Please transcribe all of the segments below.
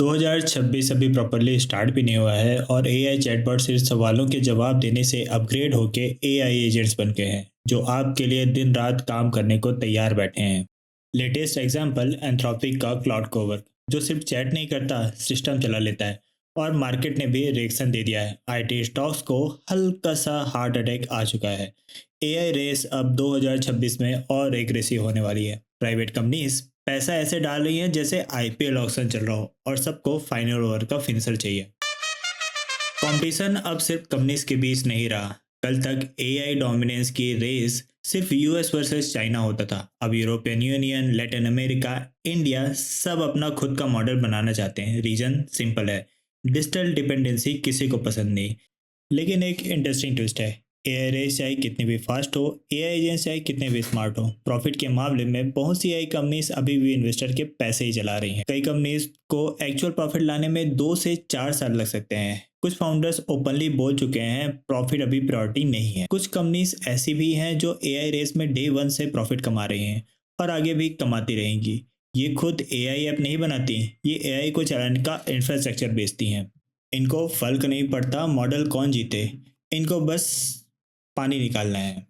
2026 अभी properly start भी नहीं हुआ है और एआई चैटबॉट सिर्फ सवालों के जवाब देने से अपग्रेड होके एआई एजेंट्स बन गए हैं जो आपके लिए दिन रात काम करने को तैयार बैठे हैं। लेटेस्ट एग्जांपल एंथ्रोपिक का क्लाउड कोवर्क जो सिर्फ चैट नहीं करता, सिस्टम चला लेता है। और मार्केट ने भी रिएक्शन दे दिया है, आईटी स्टॉक्स को हल्का सा हार्ट अटैक आ चुका है। एआई रेस अब 2026 में और एग्रेसिव होने वाली है। प्राइवेट कंपनीज पैसा ऐसे डाल रही हैं जैसे आईपीएल ऑक्शन चल रहा हो और सबको फाइनल ओवर का फिनिशर चाहिए। कंपटीशन अब सिर्फ कंपनीज के बीच नहीं रहा। कल तक एआई डोमिनेंस की रेस सिर्फ यूएस वर्सेस चाइना होता था। अब European union, Latin America, India सब अपना खुद का मॉडल बनाना चाहते हैं। रीजन सिंपल है, डिजिटल डिपेंडेंसी किसी को पसंद नहीं। लेकिन एक इंटरेस्टिंग ट्विस्ट है, एआई रेस चाहे कितनी भी फास्ट हो, एआई एजेंट्स चाहे कितने भी स्मार्ट हो, प्रॉफिट के मामले में बहुत सी एआई कंपनीज अभी भी इन्वेस्टर के पैसे ही चला रही हैं। कई कंपनीज को एक्चुअल प्रॉफिट लाने में 2 से 4 साल लग सकते हैं। कुछ फाउंडर्स ओपनली बोल चुके हैं प्रॉफिट अभी प्रायोरिटी नहीं है। कुछ कंपनीज ऐसी भी हैं जो एआई रेस में डे वन से प्रॉफिट कमा रही हैं और आगे भी कमाती रहेंगी। ये खुद एआई ऐप नहीं बनाती, ये एआई को चलाने का इंफ्रास्ट्रक्चर बेचती हैं। इनको फर्क नहीं पड़ता मॉडल कौन जीते, इनको बस पानी निकालना है।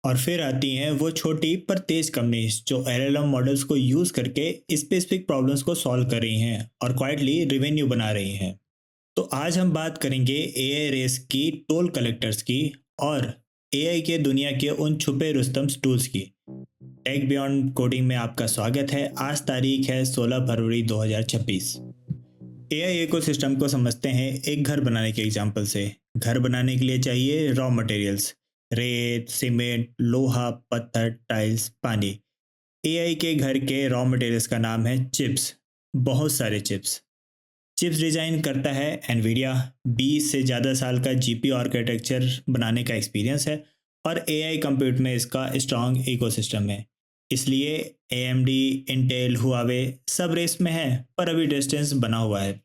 और फिर आती हैं वो छोटी पर तेज कंपनीज जो एलएलएम मॉडल्स को यूज करके स्पेसिफिक प्रॉब्लम्स को सॉल्व कर रही हैं और क्वाइटली रेवेन्यू बना रही हैं। तो आज हम बात करेंगे एआई रेस की, टोल कलेक्टर्स की और एआई के दुनिया के उन छुपे रुस्तम टूल्स की। टेक बियॉन्ड कोडिंग में आपका स्वागत है। आज तारीख है 16 फरवरी 2026। एआई इकोसिस्टम को समझते हैं एक घर बनाने के एग्जाम्पल से। घर बनाने के लिए चाहिए रॉ मटेरियल्स, रेत, सीमेंट, लोहा, पत्थर, टाइल्स, पानी। एआई के घर के रॉ मटेरियल्स का नाम है चिप्स। बहुत सारे चिप्स। चिप्स डिज़ाइन करता है एनवीडिया। 20 से ज़्यादा साल का जीपी आर्किटेक्चर बनाने का एक्सपीरियंस है और एआई कंप्यूट में इसका स्ट्रॉन्ग इकोसिस्टम है। इसलिए एएमडी, इंटेल, हुआवे सब रेस में है पर अभी डिस्टेंस बना हुआ है।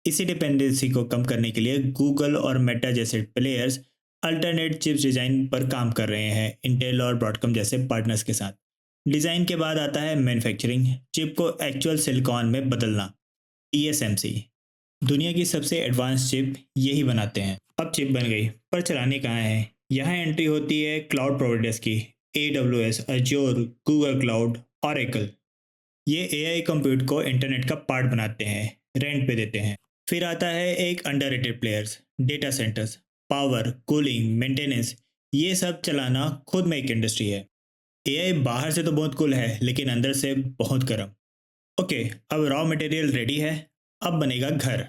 इसी डिपेंडेंसी को कम करने के लिए गूगल और मेटा जैसे प्लेयर्स अल्टरनेट चिप्स डिज़ाइन पर काम कर रहे हैं, इंटेल और ब्रॉडकॉम जैसे पार्टनर्स के साथ। डिज़ाइन के बाद आता है मैन्युफैक्चरिंग, चिप को एक्चुअल सिलिकॉन में बदलना। टीएसएमसी दुनिया की सबसे एडवांस चिप यही बनाते हैं। अब चिप बन गई पर चलाने कहाँ है? यहाँ एंट्री होती है क्लाउड प्रोवाइडर्स की। AWS, Azure, Google cloud, oracle. ये एआई कंप्यूट को इंटरनेट का पार्ट बनाते हैं, रेंट पे देते हैं। फिर आता है एक underrated players, data centres. Power, cooling, maintenance, ये सब चलाना खुद में एक इंडस्ट्री है। एआई बाहर से तो बहुत कूल है लेकिन अंदर से बहुत गर्म। ओके, अब रॉ मटेरियल रेडी है, अब बनेगा घर।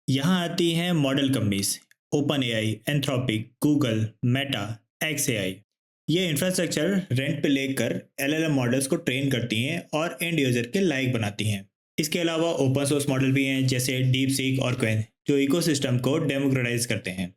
यहाँ आती हैं model companies, open AI, Anthropic, Google, Meta, x AI. ये इंफ्रास्ट्रक्चर रेंट पे लेकर एलएलएम मॉडल्स को ट्रेन करती हैं और एंड यूजर के लायक बनाती हैं। इसके अलावा ओपन सोर्स मॉडल भी हैं जैसे डीप सीक और क्वेन जो इकोसिस्टम को डेमोक्रेटाइज करते हैं।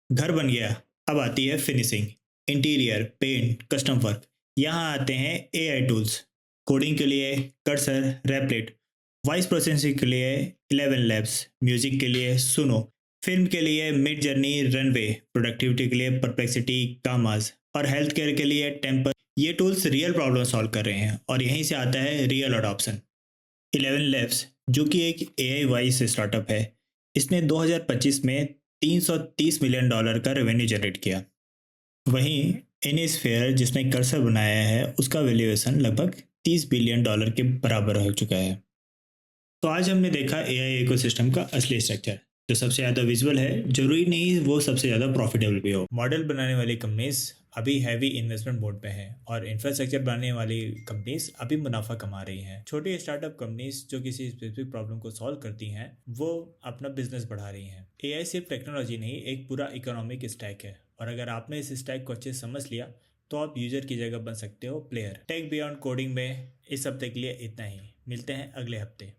घर बन गया, अब आती है finishing, interior, paint, custom work. यहाँ आते हैं एआई टूल्स, कोडिंग के लिए कर्सर, रेपलेट, वॉइस प्रोसेसिंग के लिए 11 लैब्स, म्यूजिक के लिए सुनो, फिल्म के लिए मिड जर्नी, रनवे, प्रोडक्टिविटी के लिए परप्लेक्सिटी, कामाज और हेल्थ केयर के लिए टेम्पर। ये टूल्स रियल प्रॉब्लम सॉल्व कर रहे हैं और यहीं से आता है रियल अडॉप्शन। 11 लैब्स जो कि एक एआई वॉइस स्टार्टअप है, इसने 2025 में $330 मिलियन का रेवेन्यू जनरेट किया। वहीं इनिस्फेयर जिसने कर्सर बनाया है उसका वैल्यूएशन लगभग $30 बिलियन के बराबर हो चुका है। तो आज हमने देखा एआई इकोसिस्टम का असली स्ट्रक्चर। जो सबसे ज़्यादा विजुअल है जरूरी नहीं वो सबसे ज़्यादा प्रॉफिटेबल भी हो। मॉडल बनाने वाली कंपनीज अभी हैवी इन्वेस्टमेंट मोड पे हैं और इंफ्रास्ट्रक्चर बनाने वाली कंपनीज अभी मुनाफा कमा रही हैं। छोटी स्टार्टअप कंपनीज जो किसी स्पेसिफिक प्रॉब्लम को सॉल्व करती हैं वो अपना बिजनेस बढ़ा रही हैं। एआई सिर्फ टेक्नोलॉजी नहीं, एक पूरा इकोनॉमिक स्टैक है और अगर आपने इस स्टैक को अच्छे से समझ लिया तो आप यूजर की जगह बन सकते हो प्लेयर। टेक बियॉन्ड कोडिंग में इस हफ्ते के लिए इतना ही। मिलते हैं अगले हफ्ते।